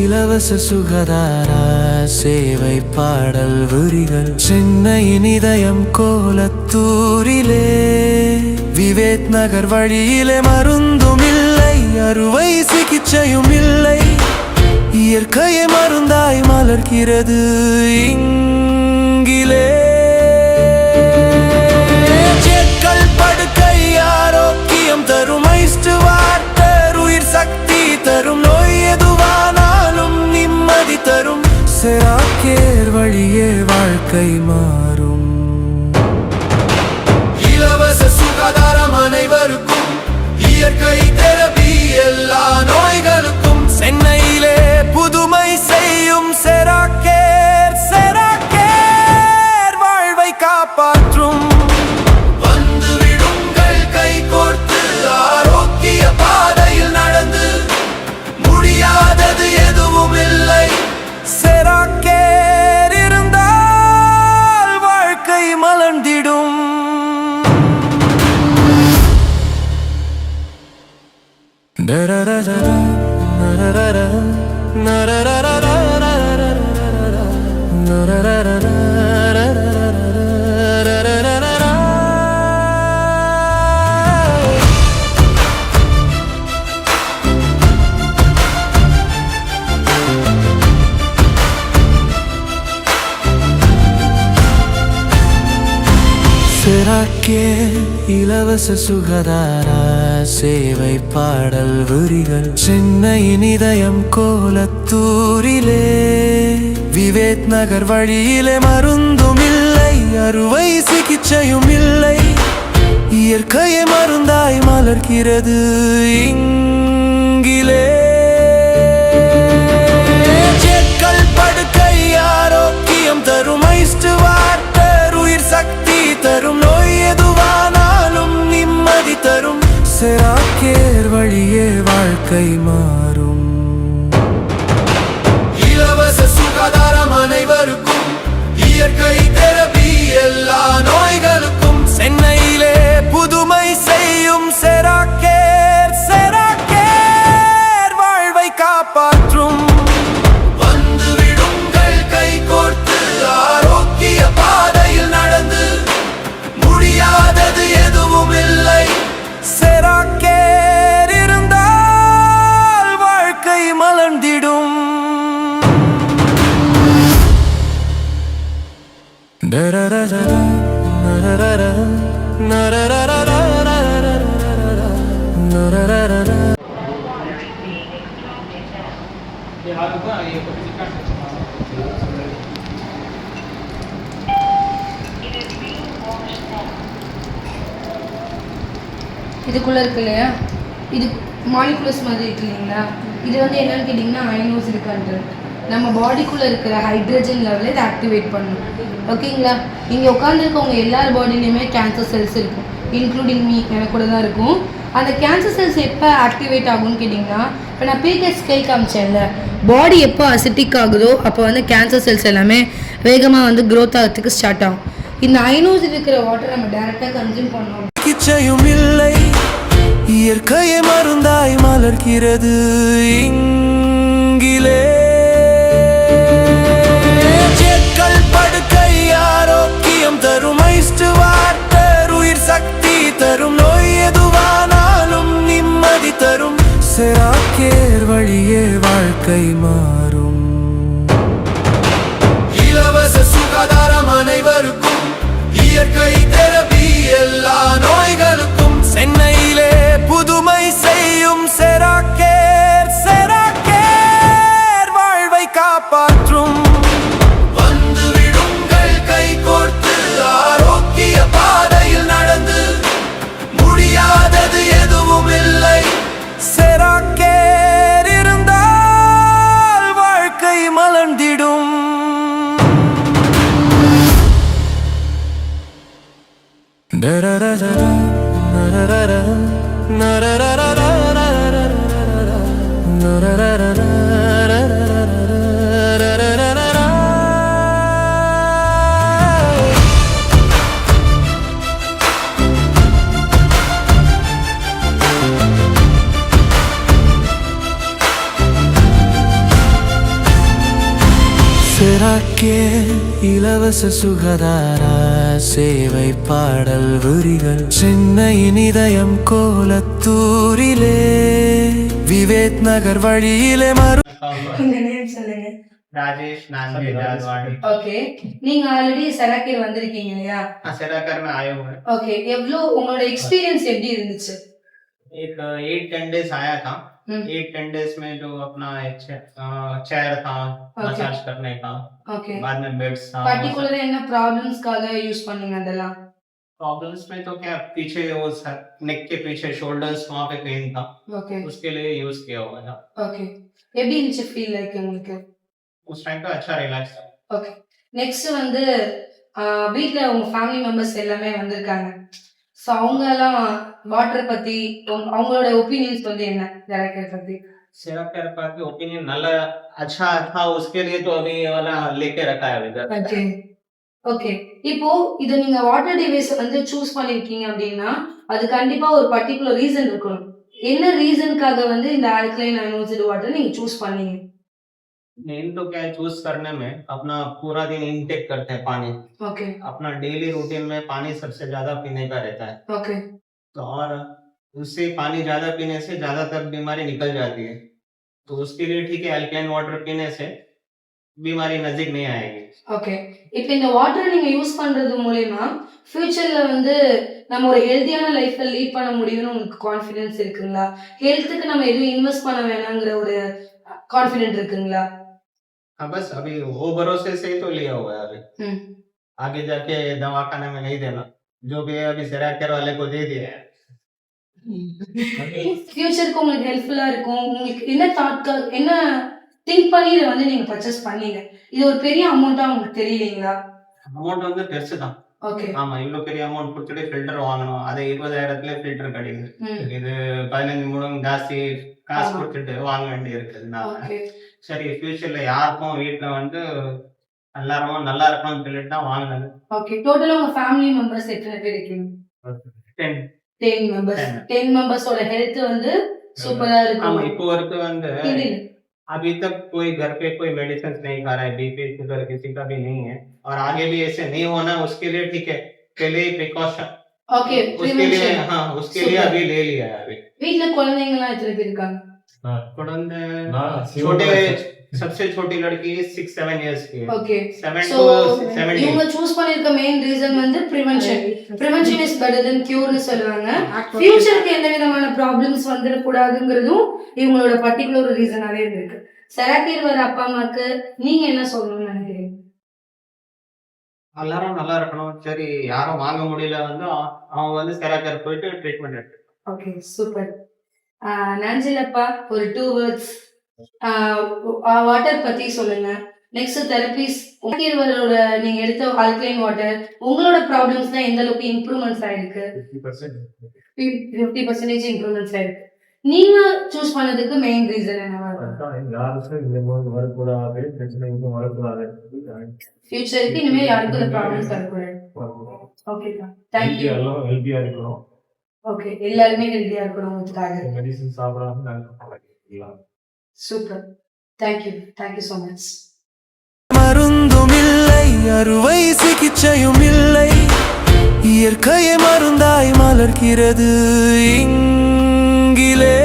இலவச சுகாதார சேவை பாடல் வரிகள் சென்னையின் இதயம் கோலத்தூரிலே விவேக் நகர் வழியிலே மருந்தும் இல்லை, அறுவை சிகிச்சையும் இல்லை, இயற்கையை மருந்தாய் மலர்கிறது இங்கிலே. செக்கல் படுக்கை ஆரோக்கியம் தரும் ஐஸ்டுவார்டர் உயிர் சக்தி தரும், நோய் எதுவானாலும் நிம்மதி தரும், செராக்கேர் வழியே வாழ்க்கை மாறும். இலவச சுகாதாரம் அனைவருக்கும், இயற்கை தெரபி எல்லா நோய்களுக்கும், சென்னையிலே புதுமை செய்யும் செராக்கேர். செராக்கேர் வாழ்வை காப்பாற்றும். வந்து விடுங்கள் கை கோர்த்து, ஆரோக்கிய பாதையில் நடந்து, முடியாதது எதுவும் இல்லை. செராக்கேர் இருந்தால் வாழ்க்கை மலர்ந்திடும். செராக்கேர் இலவச சுகாதார சேவை பாடல் வரிகள் சென்னையின் இதயம் கோலத்தூரிலே விவேக் நகர் வழியிலே மருந்தும் இல்லை, அறுவை சிகிச்சையும் இல்லை, இயற்கையை மருந்தாய் மலர்கிறது இங்கிலே. செக்கல் படுக்கை ஆரோக்கியம் தரும் ஐஸ்டுவார்டர் உயிர் சக்தி தரும், நோய் எதுவானாலும் நிம்மதி தரும், செராக்கேர் வழியே வாழ்க்கை மாறும். இலவச சுகாதாரம் அனைவருக்கும், இயற்கை தெரபி எல்லா நோய்களுக்கும், சென்னையிலே புதுமை செய்யும் செராக்கேர். செராக்கேர் வாழ்வை காப்பாற்றும். வந்து விடுங்கள் கை கோர்த்து, ஆரோக்கிய பாதையில் நடந்து, முடியாதது எதுவும் இல்லை. செராக்கேர் இருந்தால் வாழ்க்கை மலர்ந்திடும். இதுக்குள்ளே இருக்கு இல்லையா, இது மாலிகுலஸ் மாதிரி இருக்கு இல்லைங்களா, இது வந்து என்னன்னு கேட்டிங்கன்னா அயனோஸ் இருக்கான்றது நம்ம பாடிக்குள்ளே இருக்கிற ஹைட்ரஜன் லெவலில் இதை ஆக்டிவேட் பண்ணணும். ஓகேங்களா, இங்கே உட்காந்துருக்கவங்க எல்லார் பாடியிலையுமே கேன்சர் செல்ஸ் இருக்கும், இன்க்ளூடிங் மீ, எனக்கு கூட தான் இருக்கும். அந்த கேன்சர் செல்ஸ் எப்போ ஆக்டிவேட் ஆகும்னு கேட்டிங்கன்னா, இப்போ நான் பிகேட் ஸ்கேல் காமிச்சேன்ல, பாடி எப்போ அசிட்டிக் ஆகுதோ அப்போ வந்து கேன்சர் செல்ஸ் எல்லாமே வேகமாக வந்து க்ரோத் ஆகிறதுக்கு ஸ்டார்ட் ஆகும். இந்த அயனோஸ் இருக்கிற வாட்டர் நம்ம டைரெக்டாக கன்சியூம் பண்ணோம். சிகிச்சையும் இல்லை, இயற்கையை மருந்தாய் மலர்கிறது இங்கிலே. செக்கல் படுக்கை ஆரோக்கியம் தரும் ஐஸ்டுவார்டர் உயிர் சக்தி தரும், நோய் எதுவானாலும் நிம்மதி தரும், செராக்கேர் வழியே வாழ்க்கை மாறும். இலவச சுகாதாரம் அனைவருக்கும், இயற்கை தெரபி எல்லா நோய்களுக்கும், சென்னையிலே புதுமை செய்யும் செராக்கேர். செராக்கேர் வாழ்வை காப்பாற்றும். வந்து விடுங்கள் கை கோர்த்து, ஆரோக்கிய பாதையில் நடந்து, முடியாதது எதுவும் இல்லை. செராக்கேர் இருந்தால் வாழ்க்கை மலர்ந்திடும். சிறக்கே இலவச சுகாதார சேவை பாடல் வரிகள் சென்னையின் இதயம் கோலத்தூரிலே விவேக் நகர் வழியிலே உங்க நேம் சொல்லுங்க. राजेश नांदे जाजवाड़ी। ஓகே, நீங்க ஆல்ரெடி செராக்கேர் வந்திருக்கீங்க இல்லையா? हाँ सेराकर में आए हुए हैं। ஓகே, எவ்வளோ உங்களோட எக்ஸ்பீரியன்ஸ் எப்படி இருந்துச்சு? एक 8-10 डेज आया था। हम्म। 8-10 डेज में जो अपना एक चेयर था मसाज करने का, ஓகே, बाद में बेड्स था। பர்టిక్యులர் என்ன ப்ராப்ளம்ஸ்க்காக யூஸ் பண்ணீங்க அதெல்லாம்? प्रॉब्लम्स में तो क्या पीछे वो नेक के पीछे शोल्डर्स वहाँ पे पेन था, ஓகே उसके लिए यूज किया हुआ था। ஓகே, எப்படி இருந்துச்சு ஃபீல் லைக் உங்களுக்கு? उस टाइम पे अच्छा रिलैक्स था। ஓகே, நெக்ஸ்ட் வந்து வீட்ல உங்க ஃபேமிலி மெம்பர்ஸ் எல்லாமே வந்திருக்காங்க. ஸோ அவங்க எல்லாம் வாட்டர் பத்தி அவங்களோட ஒப்பீனியன்ஸ் வந்து என்ன செராக்கேர் பத்தி? सेराकर का ओपिनियन नल्ला अच्छा था, उसके लिए तो अभी ये वाला लेके रखा है इधर। ஓகே ஓகே, இப்போ இதை நீங்க வாட்டர் டிவைஸ் வந்து சூஸ் பண்ணிருக்கீங்க அப்படின்னா அது கண்டிப்பா ஒரு பர்டிகுலர் ரீசன் இருக்கணும். என்ன ரீசனுக்காக வந்து இந்த ஆல்கலைன் அயோனைஸ்டு வாட்டர் நீங்க சூஸ் பண்ணீங்க? मेन तो क्या है चूज करने में अपना पूरा दिन इनटेक करते हैं पानी, ஓகே अपना डेली रूटीन में पानी सबसे ज्यादा पीने का रहता है। ஓகே तो और उससे पानी ज्यादा पीने से ज्यादातर बीमारी निकल जाती है, तो उसके लिए ठीक है अल्कलाइन वाटर पीने से बीमारी नजदीक नहीं आएगी। ஓகே, இப்போ இந்த வாட்டர் நீங்க யூஸ் பண்றது மூலமா ஃபியூச்சர்ல வந்து நம்ம ஒரு ஹெல்தியான லைஃப்ல லீட் பண்ண முடியும்னு உங்களுக்கு கான்ஃபிடன்ஸ் இருக்குங்களா? ஹெல்த்துக்கு நம்ம எதுவும் இன்வெஸ்ட் பண்ண வேணாங்கிற ஒரு கான்ஃபிடென்ட் இருக்குங்களா? हाँ बस अभी वो भरोसे से ही तो लिया हुआ है अभी, ம் आगे जाके दवाखाने में नहीं देना, जो भी है अभी सेराकेर वाले को दे दिया है। ஃபியூச்சருக்கு உங்களுக்கு ஹெல்ப்ஃபுல்லா இருக்கும். உங்களுக்கு என்ன தாட்கள் என்ன திங்க் பண்ணி இதை வந்து நீங்க பர்ச்சேஸ் பண்ணீங்க? இது ஒரு பெரிய அமௌண்ட்டா உங்களுக்கு தெரியலீங்களா? அமௌண்ட் வந்து பெருசு தான். ஓகே ஆமா, இவ்வளவு பெரிய அமௌண்ட் கொடுத்துட்டு ஃபில்டர் வாங்கணும், அது 20,000 ஃபில்டர் கிடைக்குது. ம் இது 15 மடங்கு ஜாஸ்தி காசு ஆமா. கொடுத்துட்டு வாங்க வேண்டி இருக்குதுனால ஓகே சரி ஃபியூச்சர்ல யாருக்கும் வீட்டுல வந்து எல்லாரும் நல்லா இருக்கணும்னு சொல்லிட்டு தான் வாங்கினது. ஓகே, டோட்டலா உங்க ஃபேமிலி மெம்பர்ஸ் எத்தனை பேர் இருக்கீங்க? 10 10 மெம்பர்ஸ். 10 மெம்பர்ஸோட ஹெல்த் வந்து சூப்பரா ஆமா, இருக்கும். இப்போ வரைக்கும் வந்து இது अभी तक कोई घर पे कोई मेडिसिन नहीं खा रहा है, बीपी शुगर किसी का भी नहीं है, और आगे भी ऐसे नहीं होना उसके लिए ठीक है पहले ही प्रिकॉशन ஓகே, उसके लिए prevention. हाँ उसके लिए Super. अभी ले लिया है अभी। வீட்ல குழந்தைங்க எல்லாம் எத்தனை பேர் இருக்காங்க? कुड़ंदे छोटे सबसे छोटी लड़की 6-7 इयर्स की है। ஓகே, 7 சோ to 17 இவங்க சூஸ் பண்ணிருக்க மெயின் ரீசன் வந்து ப்ரிவென்ஷன் இஸ் பெட்டர் தென் கியூர்னு சொல்லுவாங்க. ஃபியூச்சருக்கு எந்த விதமான ப்ராப்ளம்ஸ் வந்துடக்கூடாதுங்கிறதும் இவங்களோட பர்டிகுலர் ரீசனாவே இருக்கு. செராக்கேர் வர அப்பா அம்மாக்கு நீங்க என்ன சொல்லணும்னு நினைக்கிறீங்க? எல்லாரும் நல்லா இருக்கணும். சரி யாரும் வாங்க முடியல வந்து அவங்க வந்து செராக்கர் போயிட்டு ட்ரீட்மெண்ட் எடுத்து. Okay, super. நாஞ்சிலப்பா ஒரு 2 வேர்ட்ஸ் வாட்டர் பத்தி சொல்லுங்க. நெக்ஸ்ட் தெரபிஸ் செராக்கேரோட நீங்க எடுத்த ஆல்கலைன் வாட்டர் உங்களோட ப்ராப்ளம்ஸ்ல எந்த அளவுக்கு இம்ப்ரூவ்மெண்ட்ஸ் ஆயிருக்கு? 50% இம்ப்ரூவ்மெண்ட்ஸ் ஆயிருக்கு. நீங்க சூஸ் பண்ணதுக்கு மெயின் ரீசன் என்னவா இருக்கும்? ஃபியூச்சருக்கு இனிமே யாருக்கும் இந்த ப்ராப்ளம்ஸ் வரக்கூடாது. ஓகேக்கா, தேங்க்யூ. ஓகே, எல்லாருமே ஹெல்தியா இருக்கணுங்கிறதுக்காக. Super, thank you so much. மருந்தும் இல்லை அறுவை சிகிச்சையும் இல்லை, இயற்கையை மருந்தாய் மலர்கிறது இங்கிலே.